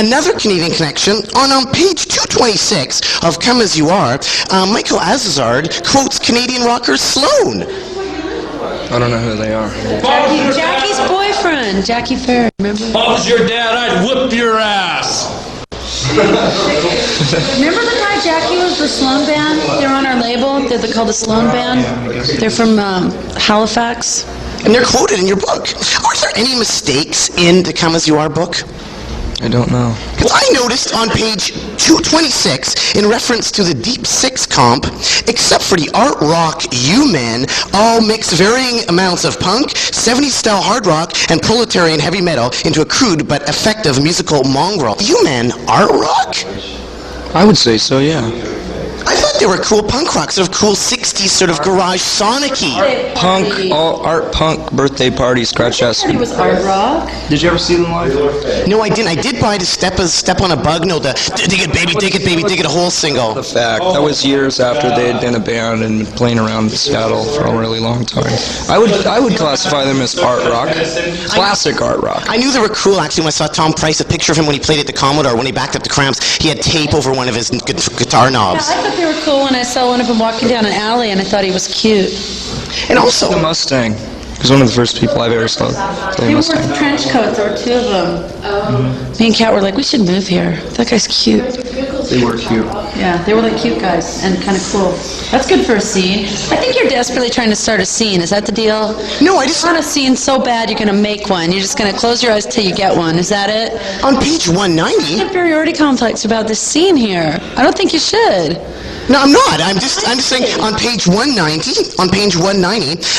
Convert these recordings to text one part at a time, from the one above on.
Another Canadian connection, on page 226 of Come As You Are, Michael Azazard quotes Canadian rocker Sloan. I don't know who they are. Jackie's boyfriend, Jackie Fair, remember? If I was your dad, I'd whip your ass. Remember the guy Jackie was the Sloan Band? They're on our label. They're called the Sloan Band. They're from Halifax. And they're quoted in your book. Are there any mistakes in the Come As You Are book? I don't know. Because I noticed on page 226, in reference to the Deep Six comp, except for the art rock U-Men, all mix varying amounts of punk, 70s style hard rock, and proletarian heavy metal into a crude but effective musical mongrel. U-Men art rock? I would say so, yeah. I thought they were cool punk rock, sort of cool 60s sort of garage sonic-y. Punk, all art punk birthday party, scratch ass. It was art rock. Did you ever see them live? No, I didn't. I did buy the Step on a Bug, no, the Dig It Baby, Dig It Baby, Dig It, a whole single. The fact. That was years after they had been a band and been playing around Seattle for a really long time. I would classify them as art rock. Classic art rock. I knew they were cool, actually, when I saw Tom Price, a picture of him when he played at the Commodore, when he backed up the Cramps. He had tape over one of his guitar knobs. Yeah, I thought they were cool when I saw one of them walking down an alley, and I thought he was cute. And also... The Mustang. He was one of the first people I've ever saw play They wore Mustang. trench coats. There were two of them. Me and Kat were like, we should move here. That guy's cute. They were cute. Yeah, they were like cute guys and kind of cool. That's good for a scene. I think you're desperately trying to start a scene. Is that the deal? No, I just... You want a scene so bad you're going to make one. You're just going to close your eyes till you get one. Is that it? On page 190... Inferiority complex about this scene here. I don't think you should. No, I'm not. I'm just saying on page 190,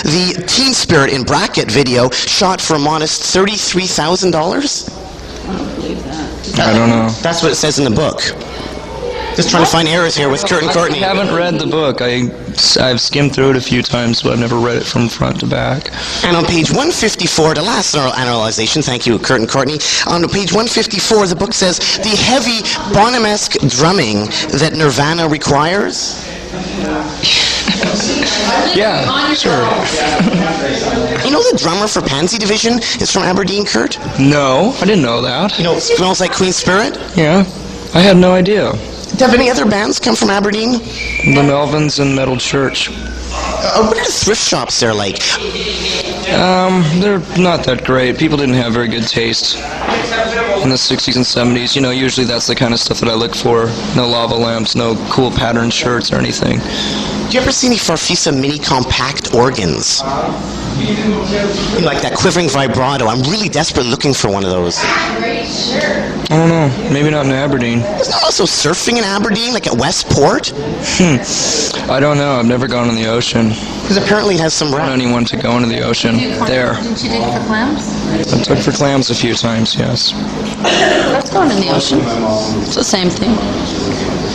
the Teen Spirit in bracket video shot for a modest $33,000. I don't believe that. I don't know. That's what it says in the book. Just trying to find errors here with Kurt and Courtney. I haven't read the book. I've skimmed through it a few times, but I've never read it from front to back. And on page 154, the last analyzation, thank you, Kurt and Courtney, on page 154, the book says, the heavy Bonham-esque drumming that Nirvana requires. Yeah, sure. You know the drummer for Pansy Division is from Aberdeen, Kurt? No, I didn't know that. You know, Smells Like Queen Spirit? Yeah, I had no idea. Have any other bands come from Aberdeen? The Melvins and Metal Church. What are the thrift shops there like? They're not that great. People didn't have very good taste in the 60s and 70s. You know, usually that's the kind of stuff that I look for. No lava lamps, no cool patterned shirts or anything. Do you ever see any Farfisa mini compact organs? You know, like that quivering vibrato. I'm really desperately looking for one of those. I don't know. Maybe not in Aberdeen. Isn't there also surfing in Aberdeen, like at Westport? I don't know. I've never gone in the ocean. Because apparently it has some I don't know anyone to go into the ocean. There. Didn't you dig for clams? I took for clams a few times, yes. That's going in the ocean. It's the same thing.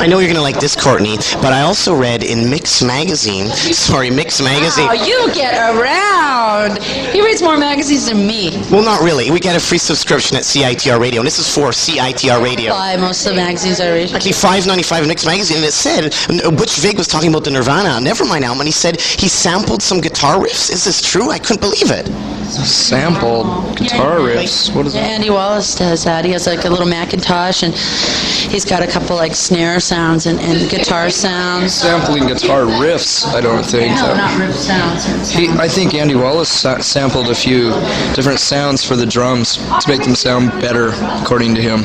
I know you're going to like this, Courtney, but I also read in Mix Magazine. Oh, you get around. He reads more magazines than me. Well, not really. We get a free subscription at CITR Radio, and this is for CITR Radio. Buy most of the magazines I read. Actually, $5.95 in Mix Magazine, and it said, Butch Vig was talking about the Nirvana Nevermind album, and he said he sampled some guitar riffs. Is this true? I couldn't believe it. Sampled guitar riffs. What is Yeah, that? Andy Wallace does that. He has like a little Macintosh, and he's got a couple like snare sounds and guitar sounds. Sampling guitar riffs, I don't think. No, not riff sounds. I think Andy Wallace sampled a few different sounds for the drums to make them sound better, according to him.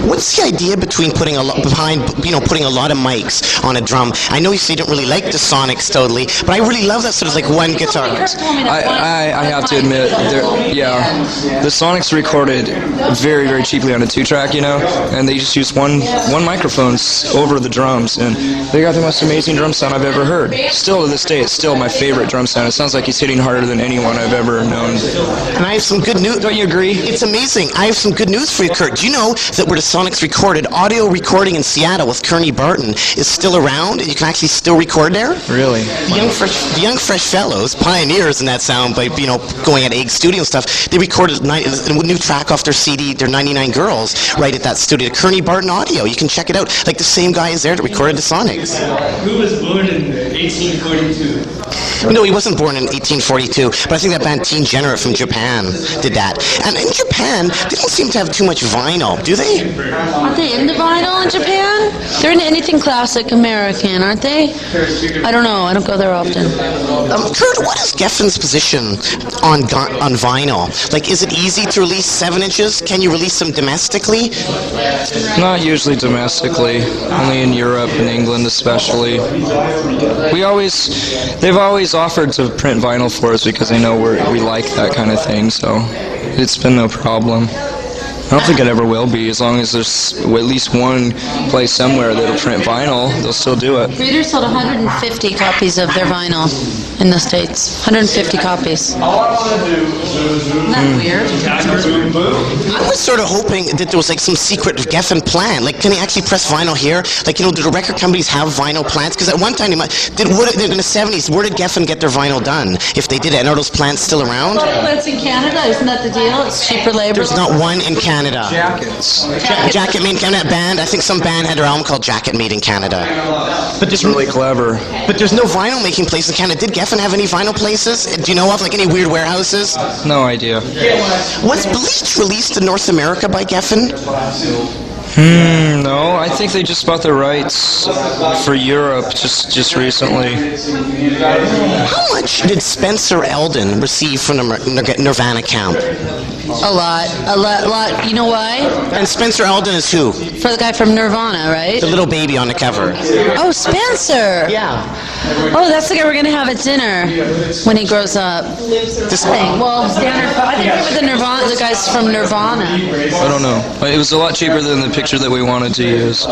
What's the idea between putting a lot of mics on a drum? I know you say you don't really like the Sonics totally, but I really love that sort of like one guitar. I have to admit, the Sonics recorded very, very cheaply on a 2-track, you know, and they just used one microphone over the drums, and they got the most amazing drum sound I've ever heard. Still to this day, it's still my favorite drum sound. It sounds like he's hitting harder than anyone I've ever known. And I have some good news. Don't you agree? It's amazing. I have some good news for you, Kurt. Do you know that where the Sonics recorded, audio recording in Seattle with Kearney Barton is still around, and you can actually still record there? Really? The young fresh fellows, pioneers in that sound by going at Egg Studio and stuff, they recorded a new track off their CD, their 99 Girls, right at that studio. Kearney Barton Audio. You can check it out. Like the same guy is there that recorded the Sonics. Who was born in 1842? No, he wasn't born in 1842, but I think that band Teen Generate from Japan did that. And in Japan, they don't seem to have too much vinyl. vinyl, do they? Aren't they into vinyl in Japan? They're into anything classic American, aren't they? I don't know. I don't go there often. Kurt, what is Geffen's position on vinyl? Like, is it easy to release 7 inches? Can you release them domestically? Not usually domestically, only in Europe and England especially. They've always offered to print vinyl for us because they know we like that kind of thing, so it's been no problem. I don't think it ever will be. As long as there's at least one place somewhere that'll print vinyl, they'll still do it. Reader sold 150 copies of their vinyl in the States. 150 copies. Isn't that weird? I was sort of hoping that there was like some secret Geffen plan. Like, can they actually press vinyl here? Like, do the record companies have vinyl plants? Because at one time, in the 70s, where did Geffen get their vinyl done? If they did it, and are those plants still around? Well, plants in Canada, isn't that the deal? It's cheaper labor. There's not one in Canada. Jackets. Jacket Made in Canada band. I think some band had their album called Jacket Made in Canada. But It's really clever. But there's no vinyl making place in Canada. Did Geffen have any vinyl places? Do you know of, like, any weird warehouses? No idea. Was Bleach released in North America by Geffen? No, I think they just bought the rights for Europe just recently. How much did Spencer Eldon receive from the Nirvana camp? A lot. You know why? And Spencer Eldon is who? For the guy from Nirvana, right? The little baby on the cover. Oh, Spencer! Yeah. Oh, that's the guy we're going to have at dinner when he grows up. This Thing. Well, standard. I think with the guys from Nirvana. I don't know. It was a lot cheaper than the picture that we wanted to use.